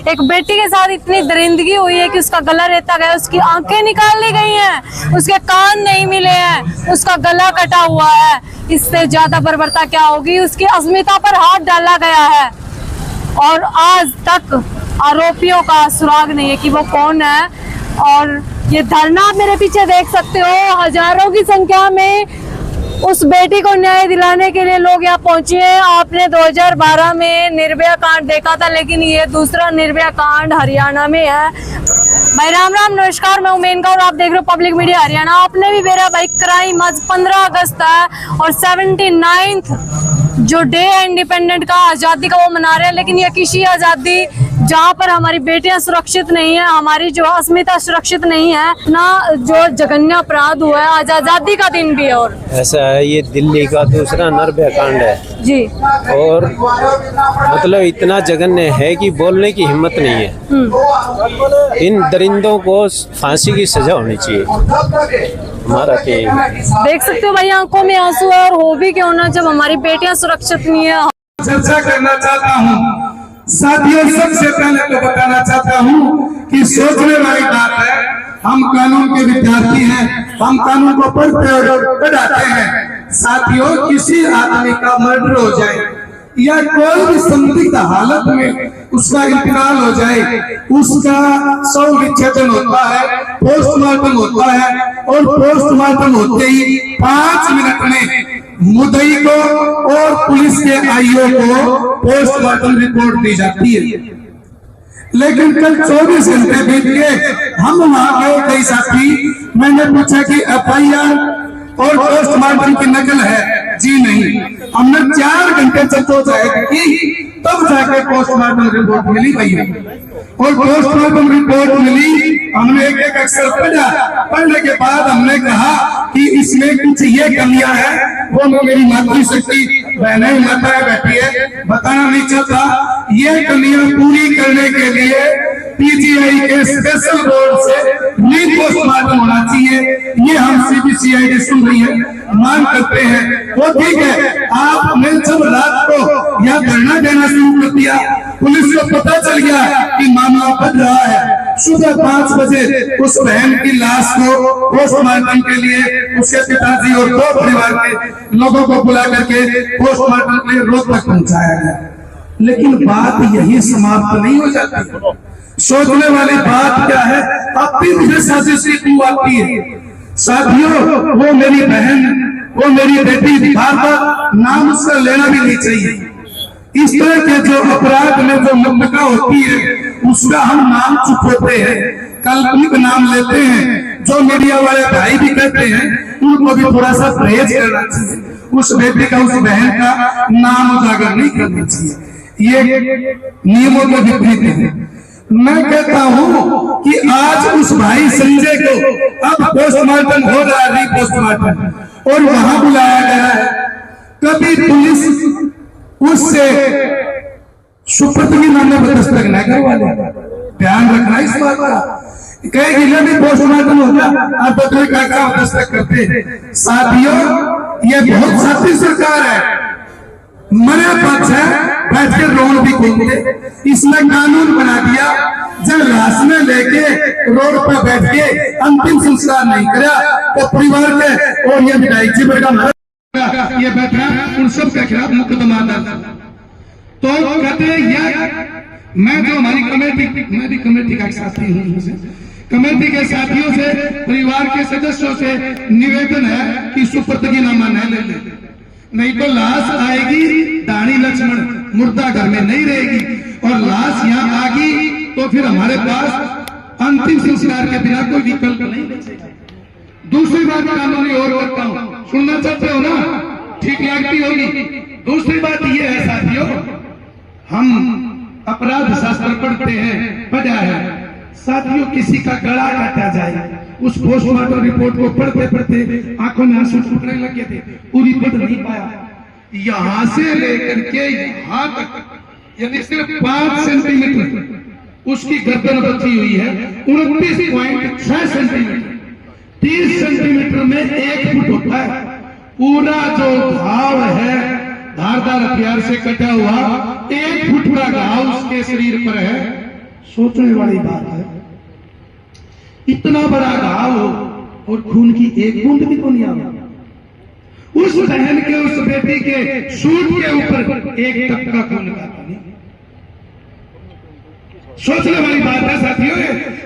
एक बेटी के साथ इतनी दरिंदगी हुई है कि उसका गला रेता गया, उसकी आंखें निकाल ली गई हैं, उसके कान नहीं मिले हैं, उसका गला कटा हुआ है। इससे ज्यादा बर्बरता क्या होगी? उसकी अस्मिता पर हाथ डाला गया है और आज तक आरोपियों का सुराग नहीं है कि वो कौन है। और ये धरना आप मेरे पीछे देख सकते हो, हजारों की संख्या में उस बेटी को न्याय दिलाने के लिए लोग यहाँ पहुंचे हैं। आपने 2012 में निर्भया कांड देखा था, लेकिन ये दूसरा निर्भया कांड हरियाणा में है। भाई राम राम, नमस्कार, मैं मेनका और आप देख रहे हो पब्लिक मीडिया हरियाणा। आपने भी मेरा भाई क्राइम आज 15 अगस्त है और 79th जो डे है इंडिपेंडेंट का, आजादी का, वो मना रहे हैं। लेकिन ये किसी आजादी जहाँ पर हमारी बेटियां सुरक्षित नहीं है, हमारी जो अस्मिता सुरक्षित नहीं है ना, जो जघन्य अपराध हुआ है, आज आजादी का दिन भी है। और ऐसा है, ये दिल्ली का दूसरा निर्भया कांड है जी, और मतलब इतना जघन्य है कि बोलने की हिम्मत नहीं है। इन दरिंदों को फांसी की सजा होनी चाहिए। हमारा देख सकते हो भाई, आंखों में आंसू है और हो भी क्यों ना जब हमारी बेटियां सुरक्षित नहीं है। चर्चा करना चाहता हूँ साथियों, सबसे पहले तो बताना चाहता हूँ कि सोचने वाली बात है, हम कानून के विद्यार्थी हैं, हम कानून को पढ़ते और पढ़ाते हैं। साथियों, किसी आदमी का मर्डर हो जाए या कोई भी संदिग्ध हालत में उसका इंतकाल हो जाए, उसका शव विच्छेदन होता है, पोस्टमार्टम होता है और पोस्टमार्टम होते ही 5 मिनट में मुद्दई को और पुलिस के आईओ को पोस्टमार्टम रिपोर्ट दी जाती है। लेकिन कल 24 घंटे बीत गए, हम वहां गए कई साथी, मैंने पूछा कि FIR और पोस्टमार्टम की नकल है? जी नहीं। हमने 4 घंटे जद्दोजहद की, तब जाके पोस्टमार्टम रिपोर्ट मिली भैया। और पोस्टमार्टम रिपोर्ट मिली, हमने एक एक अक्षर पढ़ा। पढ़ने के बाद हमने कहा कि इसमें कुछ ये कमियां हैं, वो मेरी मातृशक्ति बहनें माताएं बैठी है, बताना नहीं चाहता। ये कमियां पूरी करने के लिए PGI के स्पेशल बोर्ड से री पोस्टमार्टम होना चाहिए। ये हम CBCID सुन रही है, मांग करते हैं। वो ठीक है, आपने जब रात को यह धरना देना शुरू कर दिया, पुलिस को पता चल गया कि मामला बढ़ रहा है। सुबह 5 बजे उस बहन की लाश को पोस्टमार्टम के लिए उसके पिताजी और 2 परिवार के लोगों को बुला करके पोस्टमार्टम के लिए रोहतक पहुंचाया गया। लेकिन बात यही समाप्त नहीं हो जाती। सोचने वाली बात क्या है, अब फिर साजिश क्यों आती है? साथियों, वो मेरी बहन, वो मेरी बेटी, बार-बार नाम उसका लेना भी नहीं चाहिए। इस तरह के जो अपराध में जो मुद्दा होती है, उसका हम नाम चुप होते हैं, काल्पनिक नाम लेते हैं। जो मीडिया वाले भाई भी कहते हैं, उनको भी थोड़ा सा परहेज करना चाहिए। उस बेटी का, उस बहन का नाम उजागर नहीं करना चाहिए। ये नियमों के विपरीत है। मैं कहता हूँ कि आज उस भाई संजय को अब पोस्टमार्टम हो रहा है, पोस्टमार्टम, और वहां बुलाया गया है। कभी पुलिस उससे सुपुर्दगी नामे दस्तक न करवा, ध्यान रखना इस बात का। कई जिले में पोस्टमार्टम होता, आप का दस्तक करते। साथियों, ये बहुत सख्ती सरकार है, मरे पक्ष है, बैठ के रोड भी घूमते। इसने कानून बना दिया, जब लाश में लेके रोड पर बैठ के अंतिम संस्कार नहीं करा तो परिवार के और ये विधायक जी ये बैठा उन सब के खिलाफ मुकदमा दर्ज। तो कहते हैं मैं जो हमारी कमेटी, मैं भी कमेटी का साथी हूँ, कमेटी के साथियों से, परिवार के सदस्यों से निवेदन है कि सुपुर्दगीनामा न ले, नहीं तो लाश आएगी दाढ़ी लक्ष्मण, मुर्दा घर में नहीं रहेगी, और लाश यहाँ आ गई तो फिर हमारे पास अंतिम संस्कार के बिना कोई विकल्प नहीं बचेगा। दूसरी बात कानूनी और करता हूँ, सुनना चाहते हो ना? ठीक लगती होगी। दूसरी बात ये है साथियों, हम अपराध शास्त्र पढ़ते हैं, पढ़ा है साथियों, किसी का गला काटा जाए, उस पोस्टमार्टम रिपोर्ट को पढ़ते पढ़ते आंखों में आंसू छूटने लगे थे, पूरी पढ़ नहीं पाया। यहाँ से लेकर के यहाँ तक यानी सिर्फ 5 सेंटीमीटर उसकी गर्दन बची हुई है, 29.6 सेंटीमीटर, 30 सेंटीमीटर में 1 फुट होता है। पूरा जो घाव है धारदार हथियार से कटा हुआ, 1 फुट का घाव उसके शरीर पर है। सोचने वाली बात है, इतना बड़ा घाव हो और खून की एक बूंद भी तो नहीं आवा। उस बहन के, उस बेटी के सूट के ऊपर एक टपका खून का नहीं। सोचने वाली बात है साथियों,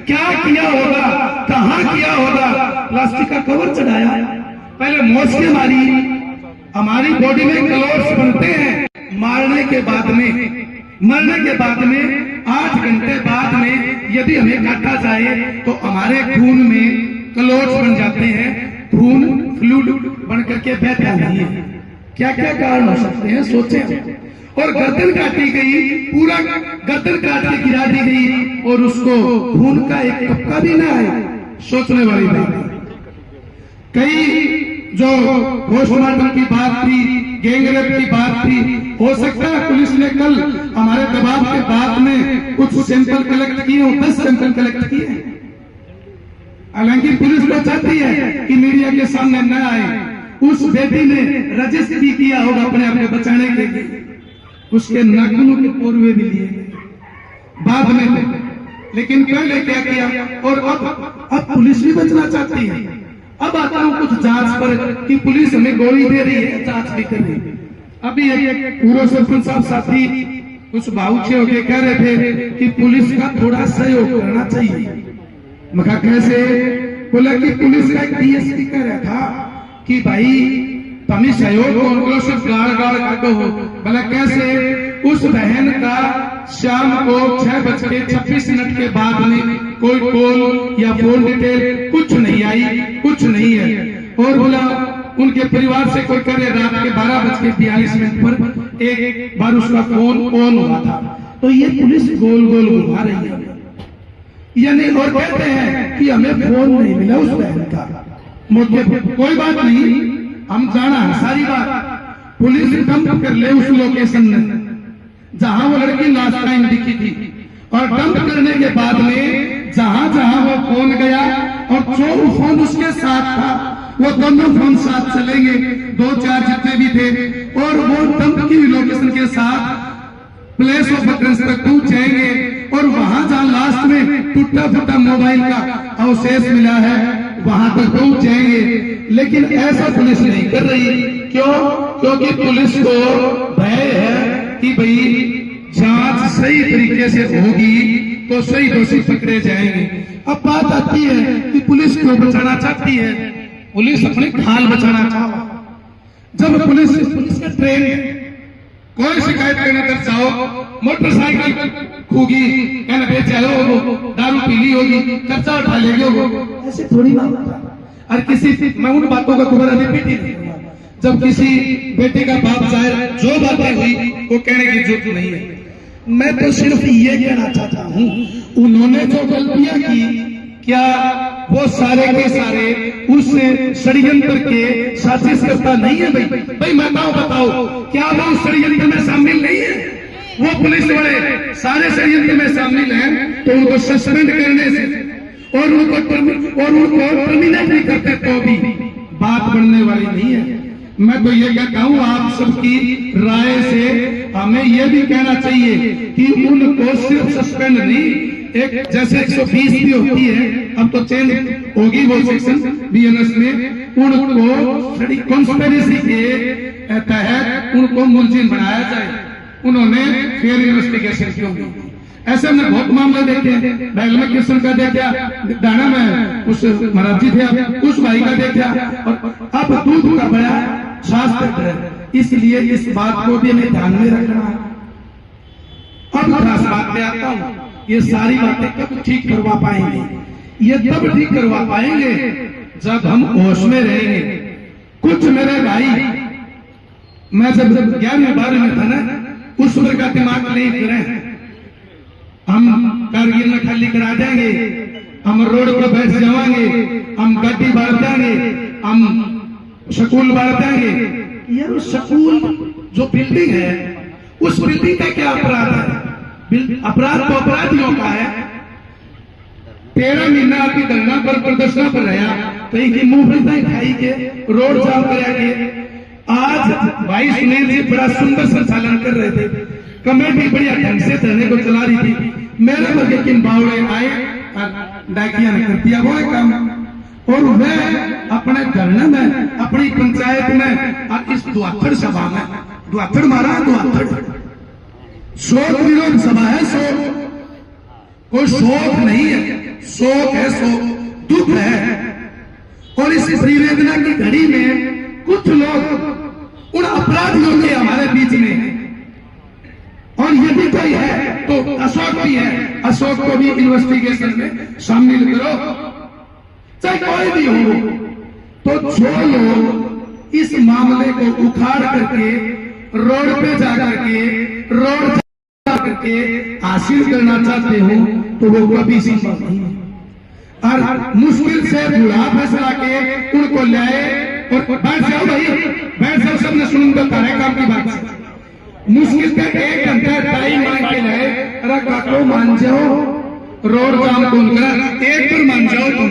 क्या किया होगा, कहां किया होगा। प्लास्टिक का कवर चढ़ाया, पहले मौतें मारी। हमारी बॉडी में क्लोट्स बनते हैं मरने के बाद में 8 घंटे बाद में यदि हमें काटा जाए तो हमारे खून में क्लोट्स बन जाते हैं, खून फ्लूइड बन करके बहता नहीं है। क्या क्या कारण हो सकते हैं सोचें। और गर्दन काटी गई, पूरा गर्दन काट के गिरा दी गई और उसको खून का एक टपका भी ना आए। सोचने वाली बात है। कई जो पोस्टमार्टम की बात थी, गैंगरेप की बात थी, हो सकता है पुलिस ने कल हमारे दबाव के बाद में कुछ सैंपल कलेक्ट किए हो, 10 सैंपल कलेक्ट किए। हालांकि पुलिस तो चाहती है कि मीडिया के सामने न आए। उस बेटी ने रजिस्टर भी किया होगा अपने आप को बचाने के लिए, उसके नाखूनों के पोरवे भी लिए बाद में, लेकिन पहले क्या किया। और अब पुलिस भी बचना चाहती है। अब आता हूं कुछ जांच पर कि पुलिस हमें गोली दे रही है, जांच भी कर रही है। अभी एक पूर्व सरपंच साहब साथी कुछ भावुक होकर कह रहे थे कि पुलिस का थोड़ा सहयोग करना चाहिए। मैं कहा कैसे? बोला कि पुलिस का एक डीएसपी कह रहा था कि भाई तुम्हें सहयोग करो, सिर्फ गाड़ काटो हो। बोला कैसे? उस बहन का शाम को 6:26 के बाद में कोई कॉल या फोन डिटेल कुछ नहीं आई, कुछ नहीं है। और बोला उनके परिवार से कोई करे रात के 12:42 पर एक बार उसका फोन ऑन हुआ था। तो ये पुलिस गोल गोल घुमा रही है, यानी और कहते हैं कि हमें फोन नहीं मिला उस बहन का। कोई बात नहीं, हम जाना है सारी बात। पुलिस डंप कर ले उस लोकेशन में जहां वो लड़की लास्ट टाइम दिखी थी, और डंप करने के बाद में जहां जहां वो फोन गया और जो फोन उसके साथ था वो दोनों फोन साथ चलेंगे, 2-4 जितने भी थे, और वो डंप की लोकेशन के साथ प्लेस ऑफ ऑफेंस तक पहुंचेंगे। और वहां जहां लास्ट में टूटा फूटा मोबाइल का अवशेष मिला है वहां तक पहुंच जाएंगे। लेकिन ऐसा पुलिस नहीं कर रही। क्यों? क्योंकि पुलिस को भय है कि भाई जांच सही तरीके से होगी तो सही दोषी पकड़े जाएंगे। अब बात आती है कि पुलिस क्यों बचाना चाहती है? पुलिस अपने खाल बचाना चाहती। जब पुलिस का ट्रेन कोई शिकायत करने तक जाओ, मोटरसाइकिल खूगी, कहना बेचा हो, दारू पी ली होगी, खर्चा उठा लेगी हो, ऐसे थोड़ी बात होता। और किसी, मैं उन बातों का दोबारा रिपीट ही नहीं करूंगा। जब किसी बेटे का बाप चाहे जो बातें हुई वो कहने की जरूरत नहीं है। मैं तो सिर्फ ये कहना चाहता हूँ, उन्होंने जो गलतियां की, क्या वो सारे के सारे उस षड्यंत्र के साजिश करता नहीं है? भाई मैं बताओ क्या वो उस षड्यंत्र में शामिल नहीं है? वो पुलिस वाले सारे षड्यंत्र में शामिल हैं तो उनको सस्पेंड करने से और उनको टर्मिनेट नहीं करते तो भी बात बनने वाली नहीं है। मैं तो ये कहता हूँ आप सबकी राय से हमें यह भी कहना चाहिए कि उनको सिर्फ सस्पेंड नहीं, एक जैसे 120 भी होती है, अब तो चेंज होगी वो सेक्शन बीएनएस में, उनको कॉन्स्पिरेसी के तहत उनको मुलजिम बनाया जाए। उन्होंने फेयर इन्वेस्टिगेशन क्यों की? ऐसे हमने बहुत मामले देखे हैं। बैगल में किशन का देखा, दाना में उस महाराज जी थे, उस भाई का देखा, और अब दूध का बड़ा शास्त्र है। इसलिए इस बात को भी हमें ध्यान में रखना है। अब खास बात पे आता हूँ, ये सारी बातें कब ठीक करवा पाएंगे? ये तब ठीक करवा पाएंगे जब हम होश में रहेंगे। कुछ मेरे भाई, मैं जब 11वीं-12वीं में था ना, उस उम्र का दिमाग नहीं करें, हम कारगिल में खाली करा देंगे, हम रोड पर बैठ जाएंगे, हम गड्डी बांट देंगे, हम स्कूल बांट देंगे। यार उस स्कूल जो बिल्डिंग है, उस बिल्डिंग का क्या अपराध है? अपराध तो अपराधियों का है। 13 महीना आपकी धरना पर प्रदर्शन पर रहा, कहीं की मूंगफली खाई के रोड जाम कराके। आज भाई सुनील जी बड़ा सुंदर संचालन कर रहे थे, कमेटी बढ़िया ढंग से धरने को चला रही थी। मेरे वर्गे किन बावड़े आए और डाकिया ने कर दिया वो काम, और वह अपने धरने में, अपनी पंचायत में और इस दुआथड़ सभा में, दुआथड़ मारा दुआथड़, शोक विरोध सभा है, शोक कोई शोक नहीं है, शोक है, शोक दुख है। और इस श्रीवेदना की घड़ी में कुछ लोग उन अपराधियों के हमारे बीच में, और यदि कोई है तो अशोक भी है, अशोक को भी इन्वेस्टिगेशन में शामिल करो, चाहे कोई भी हो। तो जो लोग इस मामले को उखाड़ करके रोड पे जाकर के, रोड करके हासिल करना चाहते हो तो वो कभी संभव नहीं है। और मुश्किल से बुरा फैसला के उनको लाए और बैठ जाओ भाई, बैठ जाओ, सबने सुनूंगा तारे काम की बात से। मुश्किल से 1 घंटा टाइम मांग के लाए, अरे काको मान जाओ, रोड जाम खोल कर एक पर मान जाओ तुम,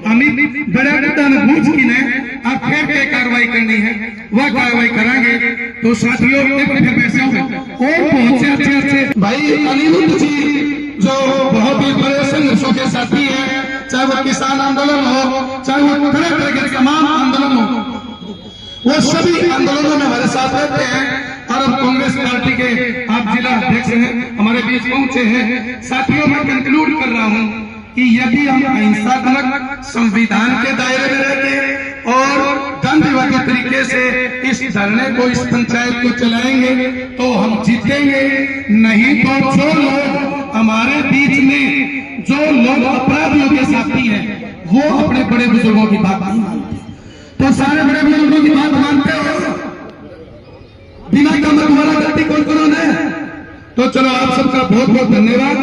हमें बड़ा कुत्ता ने पूछ की ने अब फिर क्या कार्रवाई करनी है वह कार्रवाई कराएंगे। तो साथियों पैसे और बहुत से अच्छे भाई अनिरुद्ध जी जो बहुत ही बड़े संघर्षों के साथी है, चाहे वो किसान आंदोलन हो, चाहे वो तरह तरह के तमाम आंदोलन हो, वो सभी आंदोलनों में हमारे साथ रहते हैं। और अब कांग्रेस पार्टी के आप जिला अध्यक्ष हैं, हमारे बीच पहुंचे हैं। साथियों मैं कंक्लूड कर रहा हूं कि यदि हम अहिंसात्मक संविधान के दायरे में रहते और गांधीवादी तरीके से इस धरने को, इस पंचायत को चलाएंगे तो हम जीतेंगे, नहीं तो जो लोग हमारे बीच में, जो लोग अपराधियों के साथी हैं, वो अपने बड़े बुजुर्गों की बात नहीं मानते। तो सारे बड़े बुजुर्गों की बात मानते हो, बिना काम तुम्हारा गलती कौन कौन है। तो चलो आप सबका बहुत बहुत धन्यवाद।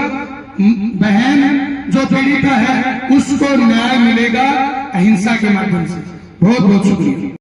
बहन जो पीड़िता है उसको न्याय मिलेगा अहिंसा के माध्यम से। बहुत बहुत शुक्रिया।